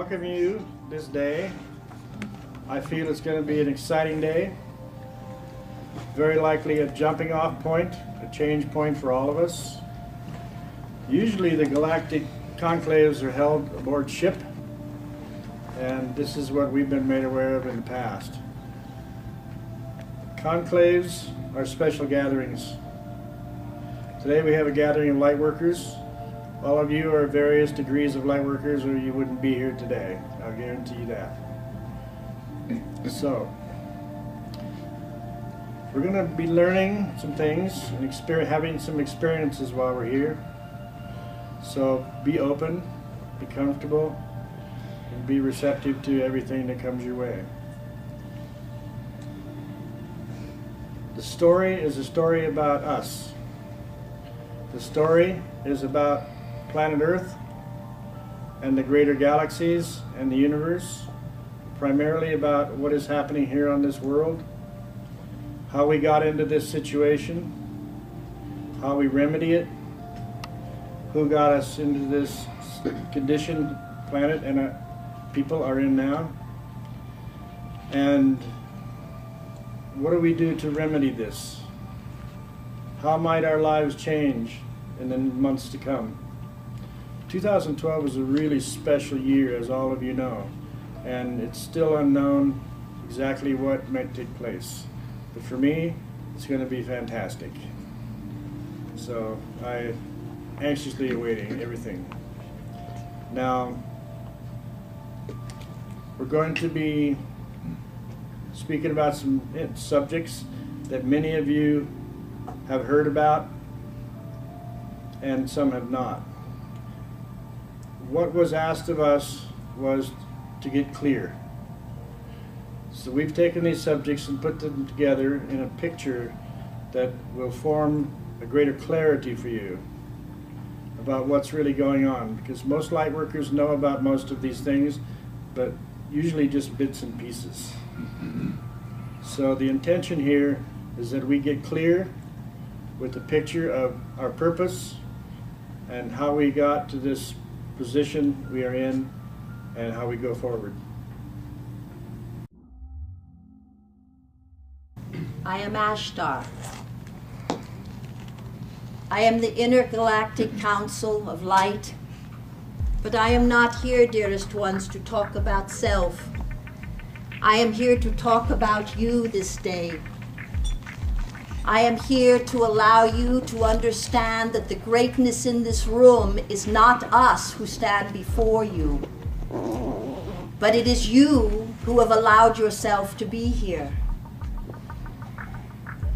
welcome you this day. I feel it's going to be an exciting day. Very likely a jumping off point, a change point for all of us. Usually the Galactic Conclaves are held aboard ship, and this is what we've been made aware of in the past. Conclaves are special gatherings. Today we have a gathering of light workers. All of you are various degrees of light workers, or you wouldn't be here today. I'll guarantee you that. So, we're going to be learning some things and having some experiences while we're here. So be open, be comfortable, and be receptive to everything that comes your way. The story is a story about us. The story is about planet Earth and the greater galaxies and the universe, primarily about what is happening here on this world, how we got into this situation, how we remedy it, who got us into this condition planet and people are in now, and what do we do to remedy this? How might our lives change in the months to come? 2012 was a really special year, as all of you know, and it's still unknown exactly what might take place. But for me, it's going to be fantastic. So I'm anxiously awaiting everything. Now, we're going to be speaking about some subjects that many of you have heard about and some have not. What was asked of us was to get clear. So we've taken these subjects and put them together in a picture that will form a greater clarity for you about what's really going on, because most light workers know about most of these things, but usually just bits and pieces. So the intention here is that we get clear with the picture of our purpose and how we got to this position we are in and how we go forward. I am Ashtar. I am the Intergalactic Council of Light, but I am not here, dearest ones, to talk about self. I am here to talk about you this day. I am here to allow you to understand that the greatness in this room is not us who stand before you, but it is you who have allowed yourself to be here.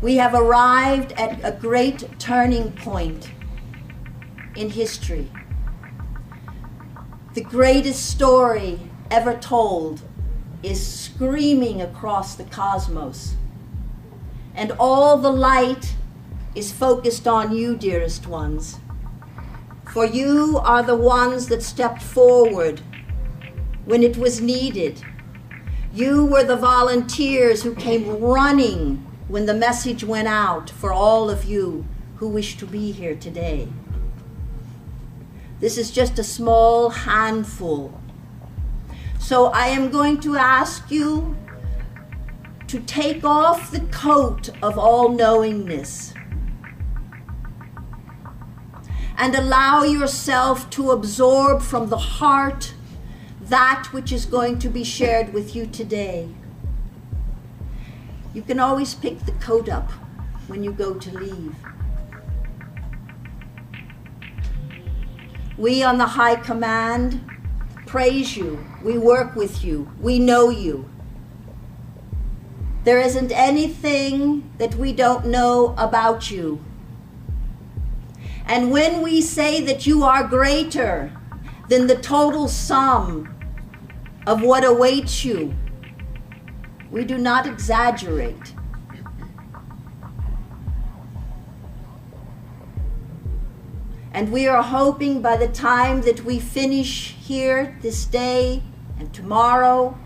We have arrived at a great turning point in history. The greatest story ever told is screaming across the cosmos. And all the light is focused on you, dearest ones. For you are the ones that stepped forward when it was needed. You were the volunteers who came running when the message went out for all of you who wish to be here today. This is just a small handful. So I am going to ask you to take off the coat of all-knowingness and allow yourself to absorb from the heart that which is going to be shared with you today. You can always pick the coat up when you go to leave. We on the High Command praise you. We work with you. We know you. There isn't anything that we don't know about you. And when we say that you are greater than the total sum of what awaits you, we do not exaggerate. And we are hoping by the time that we finish here this day and tomorrow,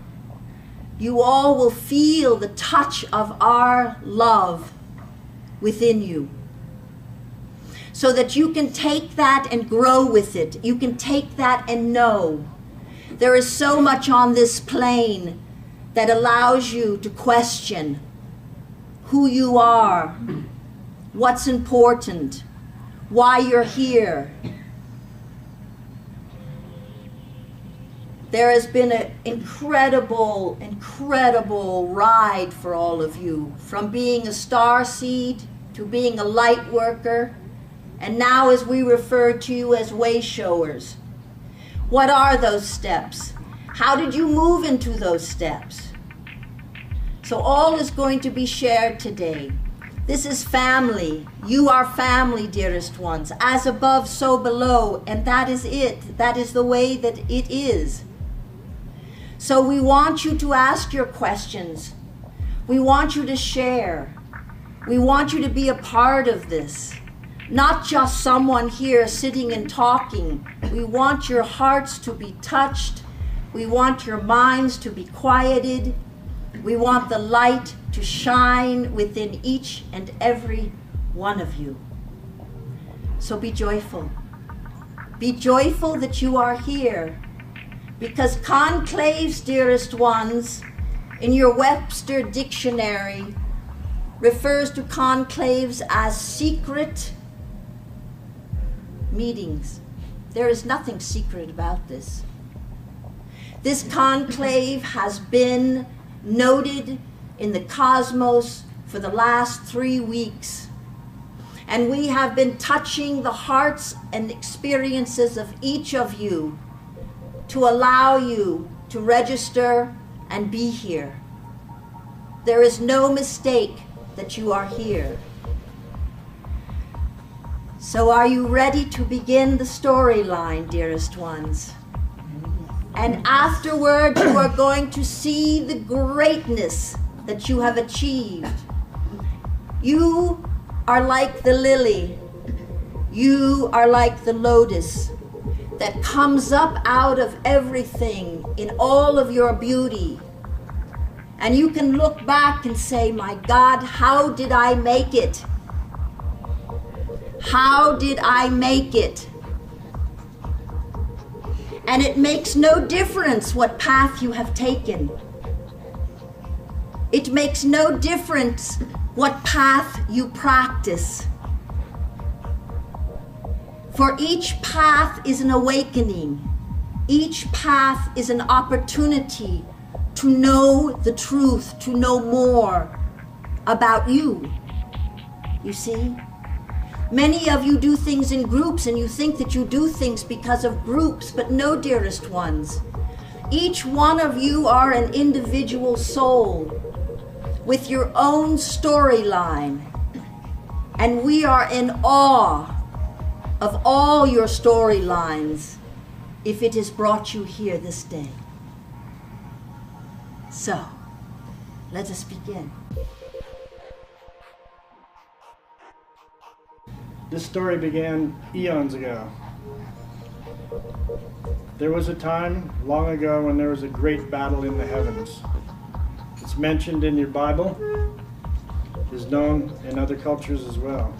you all will feel the touch of our love within you, so that you can take that and grow with it. You can take that and know There is so much on this plane that allows you to question who you are, what's important, why you're here. There has been an incredible, incredible ride for all of you, from being a star seed to being a light worker, and now as we refer to you as way showers. What are those steps? How did you move into those steps? So all is going to be shared today. This is family. You are family, dearest ones. As above, so below. And that is it. That is the way that it is. So we want you to ask your questions. We want you to share. We want you to be a part of this. Not just someone here sitting and talking. We want your hearts to be touched. We want your minds to be quieted. We want the light to shine within each and every one of you. So be joyful. Be joyful that you are here. Because conclaves, dearest ones, in your Webster dictionary, refers to conclaves as secret meetings. There is nothing secret about this. This conclave has been noted in the cosmos for the last 3 weeks. And we have been touching the hearts and experiences of each of you to allow you to register and be here. There is no mistake that you are here. So are you ready to begin the storyline, dearest ones? And afterward, you are going to see the greatness that you have achieved. You are like the lily. You are like the lotus that comes up out of everything in all of your beauty. And you can look back and say, my God, how did I make it? How did I make it? And it makes no difference what path you have taken. It makes no difference what path you practice. For each path is an awakening. Each path is an opportunity to know the truth, to know more about you. You see? Many of you do things in groups and you think that you do things because of groups, but no, dearest ones. Each one of you are an individual soul with your own storyline. And we are in awe of all your storylines if it has brought you here this day. So, let us begin. This story began eons ago. There was a time long ago when there was a great battle in the heavens. It's mentioned in your Bible, is known in other cultures as well.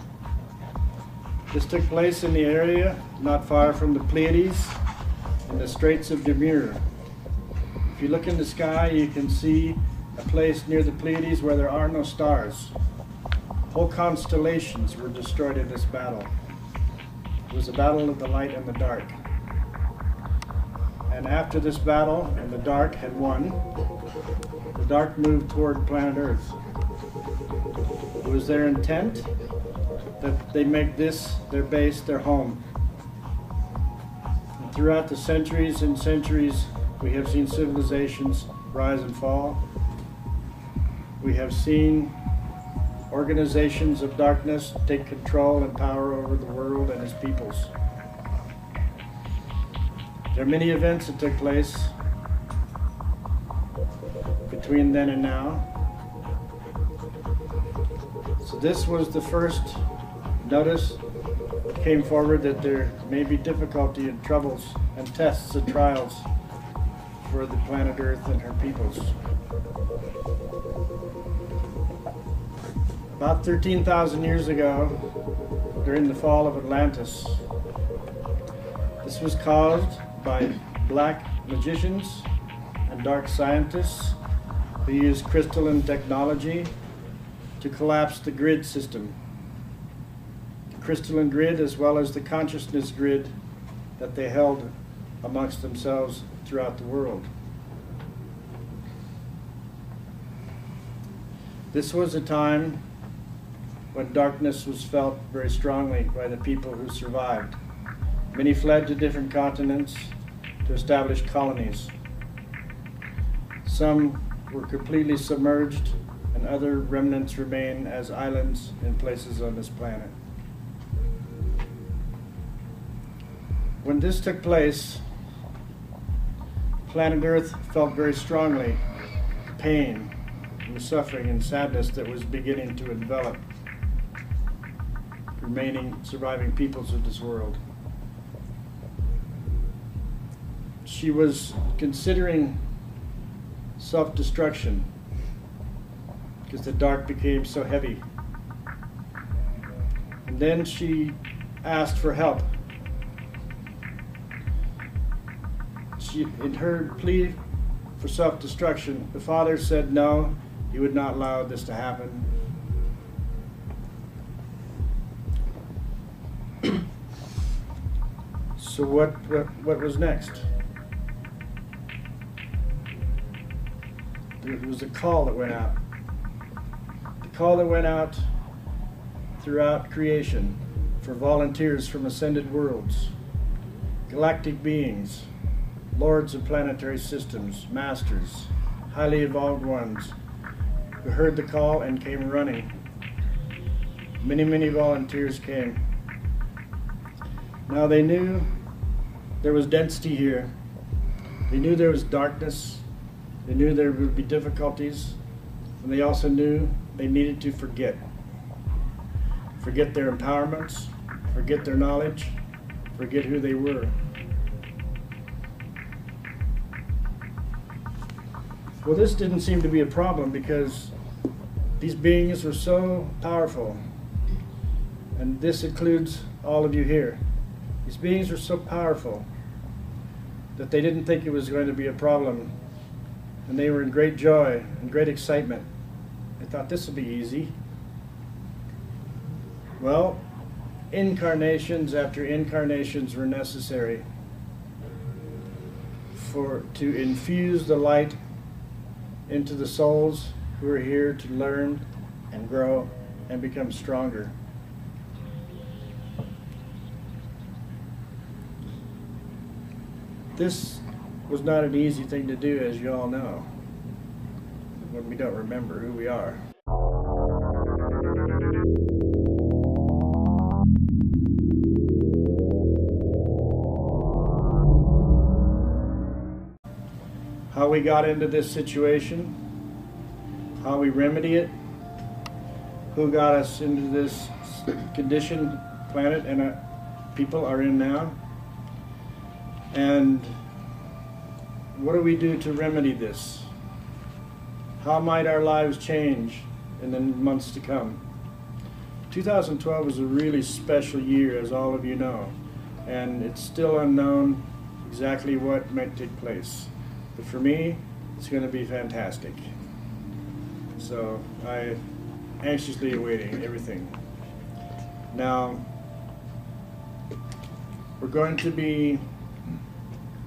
This took place in the area not far from the Pleiades in the Straits of Demure. If you look in the sky, you can see a place near the Pleiades where there are no stars. Whole constellations were destroyed in this battle. It was a battle of the light and the dark. And after this battle, and the dark had won, the dark moved toward planet Earth. It was their intent that they make this their base, their home. And throughout the centuries and centuries, we have seen civilizations rise and fall. We have seen organizations of darkness take control and power over the world and its peoples. There are many events that took place between then and now. So this was the first notice that came forward that there may be difficulty and troubles and tests and trials for the planet Earth and her peoples. About 13,000 years ago, during the fall of Atlantis, this was caused by black magicians and dark scientists who used crystalline technology to collapse the grid system. The crystalline grid as well as the consciousness grid that they held amongst themselves throughout the world. This was a time when darkness was felt very strongly by the people who survived. Many fled to different continents to establish colonies. Some were completely submerged, and other remnants remain as islands in places on this planet. When this took place, planet Earth felt very strongly the pain and the suffering and sadness that was beginning to envelop remaining surviving peoples of this world. She was considering self-destruction because the dark became so heavy. And then she asked for help. In her plea for self-destruction, the Father said no, he would not allow this to happen. So what was next? There was a call that went out. The call that went out throughout creation for volunteers from ascended worlds, galactic beings, lords of planetary systems, masters, highly evolved ones who heard the call and came running. Many volunteers came. Now they knew there was density here. They knew there was darkness. They knew there would be difficulties. And they also knew they needed to forget. Forget their empowerments, forget their knowledge, forget who they were. Well, this didn't seem to be a problem because these beings were so powerful, and this includes all of you here. These beings were so powerful that they didn't think it was going to be a problem, and they were in great joy and great excitement. They thought this would be easy. Well, incarnations after incarnations were necessary to infuse the light into the souls who are here to learn and grow and become stronger. This was not an easy thing to do, as you all know, when we don't remember who we are. How we got into this situation, how we remedy it, who got us into this conditioned planet and people are in now, and what do we do to remedy this? How might our lives change in the months to come? 2012 was a really special year, as all of you know, and it's still unknown exactly what might take place. But for me, it's going to be fantastic. So I'm anxiously awaiting everything. Now, we're going to be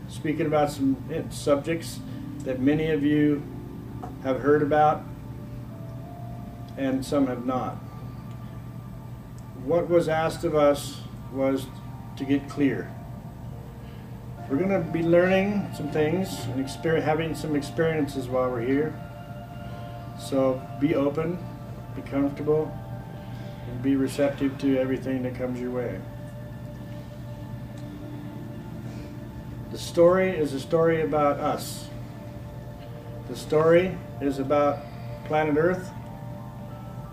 speaking about some subjects that many of you have heard about and some have not. What was asked of us was to get clear. We're going to be learning some things and having some experiences while we're here. So be open, be comfortable, and be receptive to everything that comes your way. The story is a story about us. The story is about planet Earth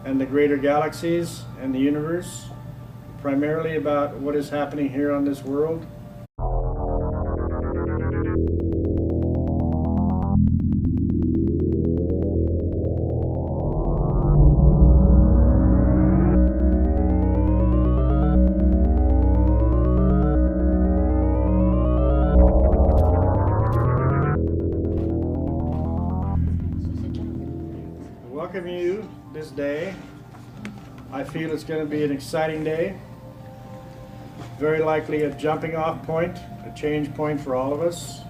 and the greater galaxies and the universe, primarily about what is happening here on this world. welcome you this day. I feel it's going to be an exciting day. Very likely a jumping off point, a change point for all of us.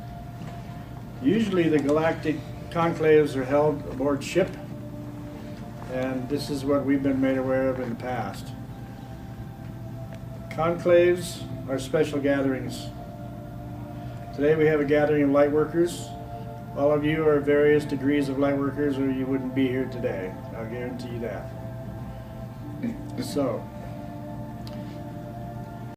Usually the Galactic Conclaves are held aboard ship, and this is what we've been made aware of in the past. Conclaves are special gatherings. Today we have a gathering of light workers. All of you are various degrees of light workers or you wouldn't be here today. I'll guarantee you that. So,